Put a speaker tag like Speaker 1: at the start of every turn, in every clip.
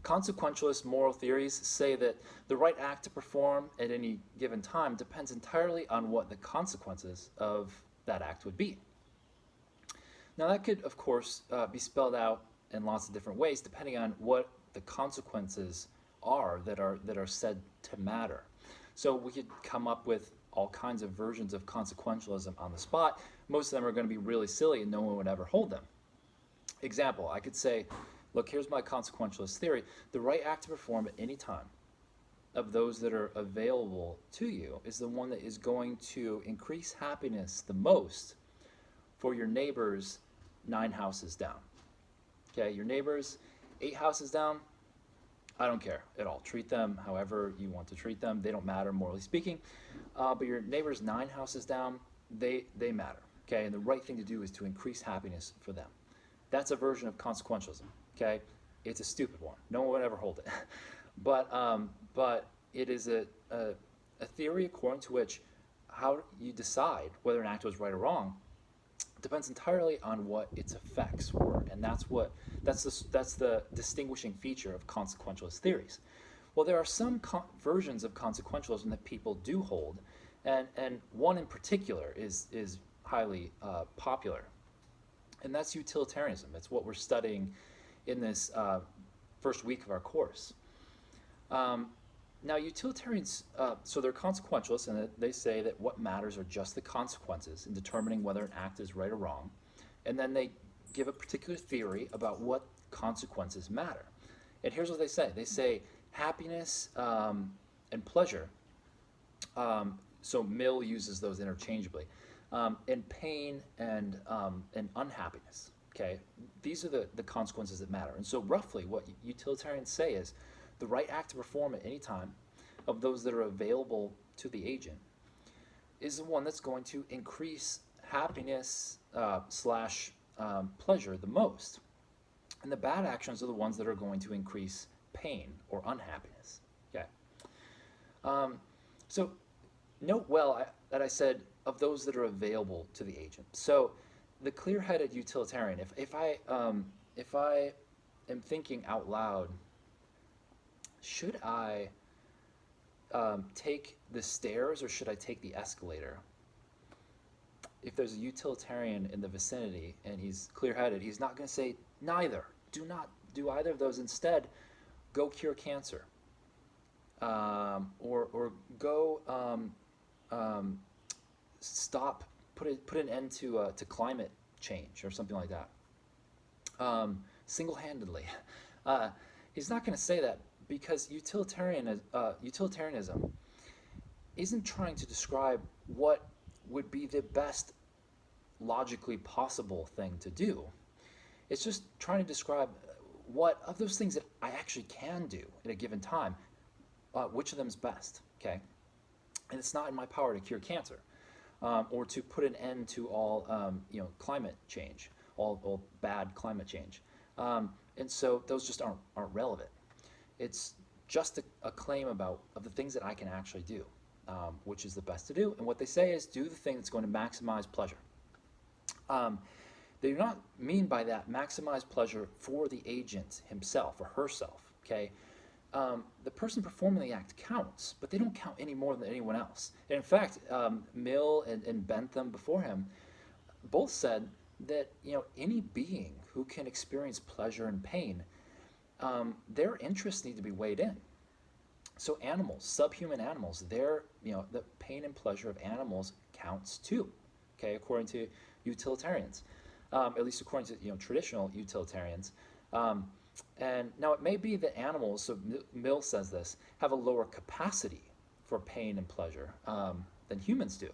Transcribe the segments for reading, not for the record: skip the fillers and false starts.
Speaker 1: Consequentialist moral theories say that the right act to perform at any given time depends entirely on what the consequences of that act would be. Now, that could, of course, be spelled out in lots of different ways depending on what the consequences are that are said to matter. So we could come up with all kinds of versions of consequentialism on the spot. Most of them are going to be really silly and no one would ever hold them. Example, I could say, look, here's my consequentialist theory. The right act to perform at any time of those that are available to you is the one that is going to increase happiness the most for your neighbors 9 houses down. Okay, your neighbors 8 houses down, I don't care at all. Treat them however you want to treat them. They don't matter, morally speaking. But your neighbors 9 houses down, they matter. Okay, and the right thing to do is to increase happiness for them. That's a version of consequentialism. Okay, it's a stupid one. No one would ever hold it. but it is a theory according to which how you decide whether an act was right or wrong depends entirely on what its effects were, and that's the distinguishing feature of consequentialist theories. Well, there are some versions of consequentialism that people do hold, and one in particular is highly popular, and that's utilitarianism. It's what we're studying in this first week of our course. Now, utilitarians, so they're consequentialists, and they say that what matters are just the consequences in determining whether an act is right or wrong. And then they give a particular theory about what consequences matter. And here's what they say. They say happiness and pleasure, so Mill uses those interchangeably, and pain and unhappiness. Okay, these are the consequences that matter. And so roughly what utilitarians say is the right act to perform at any time of those that are available to the agent is the one that's going to increase happiness slash pleasure the most. And the bad actions are the ones that are going to increase pain or unhappiness. Okay. So note well that I said of those that are available to the agent. So the clear-headed utilitarian, if I am thinking out loud, should I take the stairs or should I take the escalator? If there's a utilitarian in the vicinity and he's clear-headed, he's not going to say neither. Do not do either of those. Instead, go cure cancer, or go stop, put an end to climate change or something like that. Single-handedly, he's not going to say that. Because utilitarianism isn't trying to describe what would be the best logically possible thing to do. It's just trying to describe what of those things that I actually can do at a given time, which of them is best, okay? And it's not in my power to cure cancer or to put an end to all climate change, all bad climate change. And so those just aren't relevant. It's just a claim of the things that I can actually do, which is the best to do. And what they say is do the thing that's going to maximize pleasure. They do not mean by that maximize pleasure for the agent himself or herself. Okay, the person performing the act counts, but they don't count any more than anyone else. And in fact, Mill and Bentham before him both said that any being who can experience pleasure and pain, their interests need to be weighed in. So animals, subhuman animals, the pain and pleasure of animals counts too, okay, according to utilitarians, at least according to traditional utilitarians. And now it may be that animals, so Mill says this, have a lower capacity for pain and pleasure than humans do.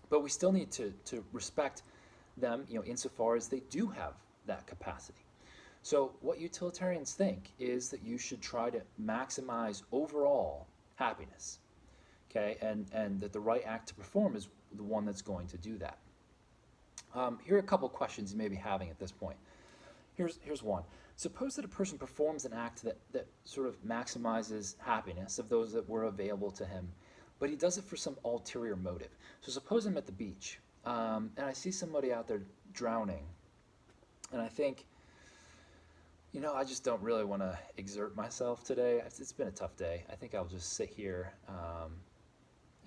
Speaker 1: But we still need to respect them, insofar as they do have that capacity. So what utilitarians think is that you should try to maximize overall happiness, okay, and that the right act to perform is the one that's going to do that. Here are a couple questions you may be having at this point. Here's one. Suppose that a person performs an act that sort of maximizes happiness of those that were available to him, but he does it for some ulterior motive. So suppose I'm at the beach, and I see somebody out there drowning, and I think, I just don't really want to exert myself today. It's been a tough day. I think I'll just sit here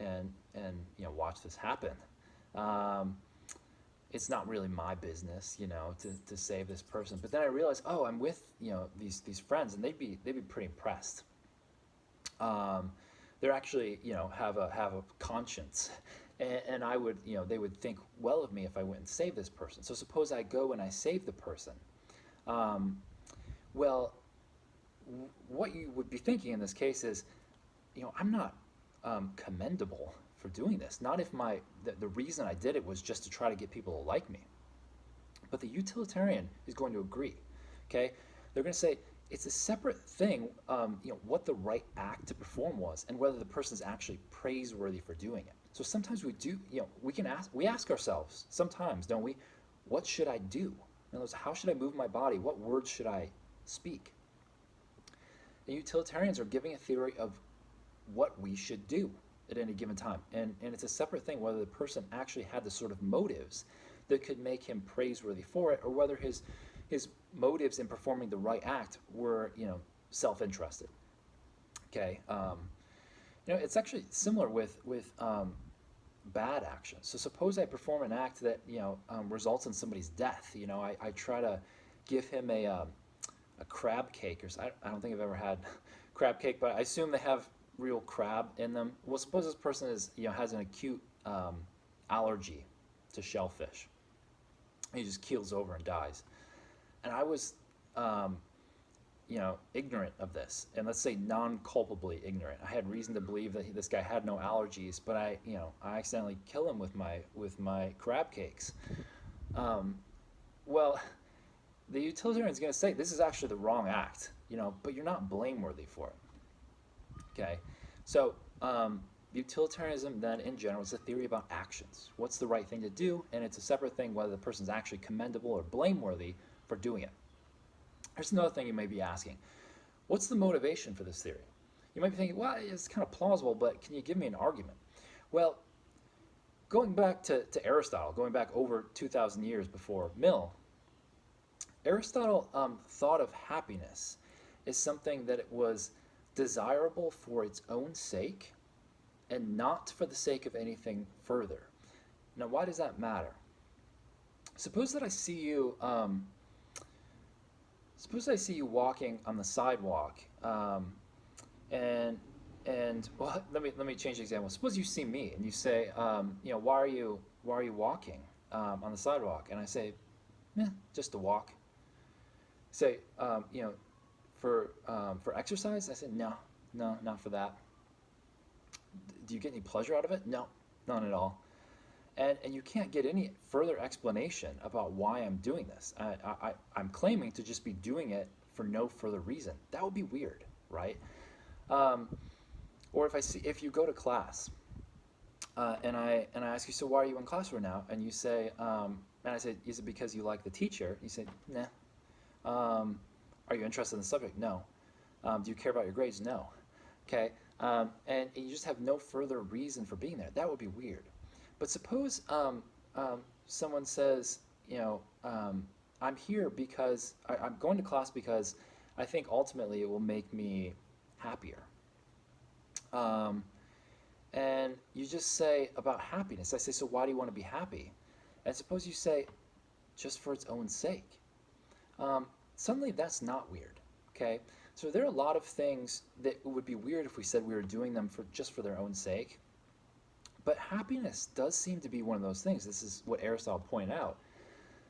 Speaker 1: and watch this happen. Um, it's not really my business, to save this person. But then I realized, oh, I'm with these friends, and they'd be pretty impressed. Um, they're actually have a conscience, and I would they would think well of me if I went and saved this person. So suppose I go and I save the person. Um, well, what you would be thinking in this case is, I'm not commendable for doing this. Not if the reason I did it was just to try to get people to like me. But the utilitarian is going to agree. Okay, they're going to say it's a separate thing. What the right act to perform was, and whether the person is actually praiseworthy for doing it. So sometimes we do. We ask ourselves sometimes, don't we? What should I do? In other words, how should I move my body? What words should I speak? The utilitarians are giving a theory of what we should do at any given time. And it's a separate thing whether the person actually had the sort of motives that could make him praiseworthy for it, or whether his motives in performing the right act were, self-interested. Okay, it's actually similar with bad actions. So suppose I perform an act that results in somebody's death. I try to give him a crab cake, or I don't think I've ever had crab cake, but I assume they have real crab in them. Well, suppose this person has an acute allergy to shellfish. He just keels over and dies. And I was, ignorant of this, and let's say non-culpably ignorant. I had reason to believe that this guy had no allergies, but I accidentally kill him with my crab cakes. Well, the utilitarian is going to say this is actually the wrong act, but you're not blameworthy for it. Okay, so utilitarianism then in general is a theory about actions. What's the right thing to do, and it's a separate thing whether the person's actually commendable or blameworthy for doing it. Here's another thing you may be asking. What's the motivation for this theory? You might be thinking, well, it's kind of plausible, but can you give me an argument? Well, going back to Aristotle, going back over 2,000 years before Mill, Aristotle thought of happiness as something that it was desirable for its own sake and not for the sake of anything further. Now, why does that matter? Suppose that I see you walking on the sidewalk, and well, let me change the example. Suppose you see me and you say, why are you walking on the sidewalk? And I say, just to walk. Say, for exercise? I said, no, not for that. Do you get any pleasure out of it? No, none at all. And you can't get any further explanation about why I'm doing this. I'm claiming to just be doing it for no further reason. That would be weird, right? Or if you go to class, and I ask you, so why are you in class right now? And you say, and I say, is it because you like the teacher? You say, nah. Are you interested in the subject? No. Do you care about your grades? No. Okay. And you just have no further reason for being there. That would be weird. But suppose someone says, I'm here because I'm going to class because I think ultimately it will make me happier. And you just say about happiness. I say, so why do you want to be happy? And suppose you say, just for its own sake. Suddenly that's not weird, okay? So there are a lot of things that would be weird if we said we were doing them just for their own sake. But happiness does seem to be one of those things. This is what Aristotle pointed out,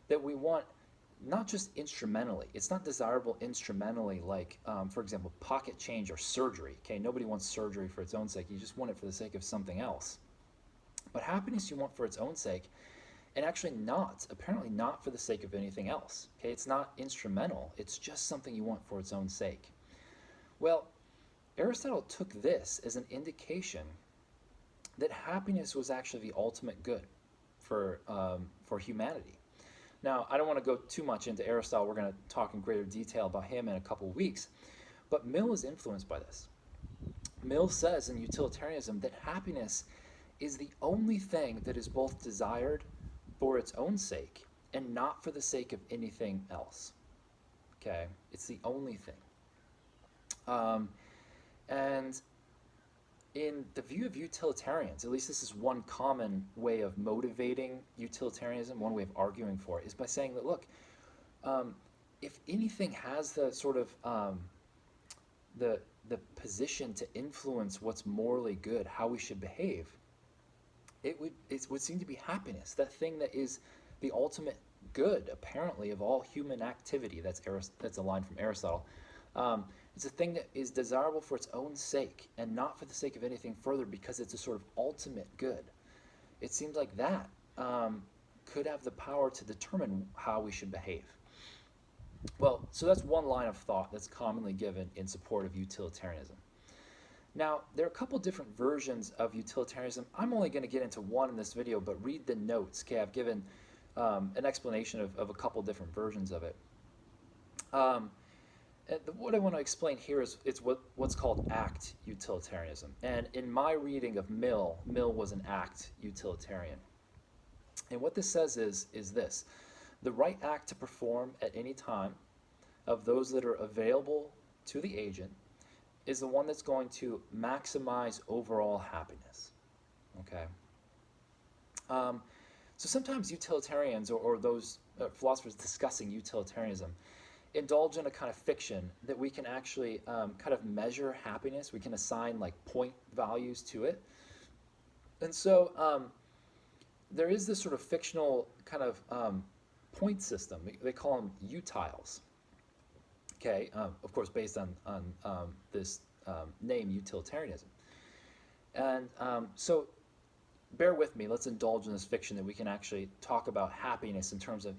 Speaker 1: that we want not just instrumentally. It's not desirable instrumentally like, for example, pocket change or surgery. Okay, nobody wants surgery for its own sake. You just want it for the sake of something else. But happiness you want for its own sake, and actually apparently not for the sake of anything else. Okay, it's not instrumental. It's just something you want for its own sake. Well, Aristotle took this as an indication that happiness was actually the ultimate good for humanity. Now, I don't want to go too much into Aristotle. We're going to talk in greater detail about him in a couple of weeks. But Mill is influenced by this. Mill says in Utilitarianism that happiness is the only thing that is both desired for its own sake and not for the sake of anything else. Okay, it's the only thing. And in the view of utilitarians, at least this is one common way of motivating utilitarianism, one way of arguing for it, is by saying that, look, um, if anything has the sort of the position to influence what's morally good, how we should behave, it would seem to be happiness, that thing that is the ultimate good, apparently, of all human activity. That's a line from Aristotle. It's a thing that is desirable for its own sake and not for the sake of anything further, because it's a sort of ultimate good. It seems like that could have the power to determine how we should behave. Well, so that's one line of thought that's commonly given in support of utilitarianism. Now, there are a couple different versions of utilitarianism. I'm only going to get into one in this video, but read the notes. Okay, I've given an explanation of a couple different versions of it. What I want to explain here is what's called act utilitarianism. And in my reading of Mill was an act utilitarian. And what this says is this: the right act to perform at any time of those that are available to the agent is the one that's going to maximize overall happiness. Okay. So sometimes utilitarians or those philosophers discussing utilitarianism indulge in a kind of fiction that we can actually kind of measure happiness. We can assign like point values to it. And so there is this sort of fictional kind of point system. They call them utiles. Okay, of course, based on this name, utilitarianism. And so bear with me. Let's indulge in this fiction that we can actually talk about happiness in terms of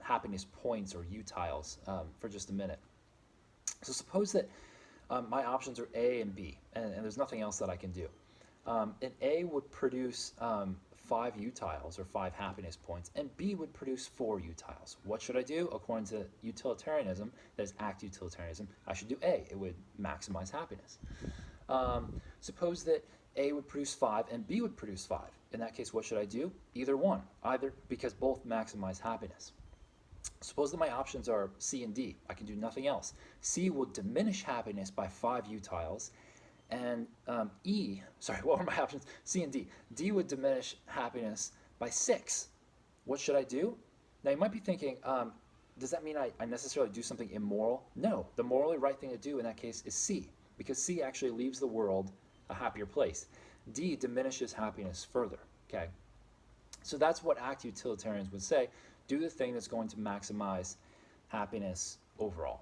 Speaker 1: happiness points or utiles for just a minute. So suppose that my options are A and B, and there's nothing else that I can do. And A would produce 5 utiles or 5 happiness points, and B would produce 4 utiles. What should I do? According to utilitarianism, that is act utilitarianism, I should do A. It would maximize happiness. Suppose that A would produce 5 and B would produce 5. In that case, what should I do? Either one, because both maximize happiness. Suppose that my options are C and D. I can do nothing else. C will diminish happiness by 5 utiles, and what were my options? C and D. D would diminish happiness by 6. What should I do? Now you might be thinking, does that mean I necessarily do something immoral? No, the morally right thing to do in that case is C, because C actually leaves the world a happier place. D diminishes happiness further. Okay, so that's what act utilitarians would say. Do the thing that's going to maximize happiness overall.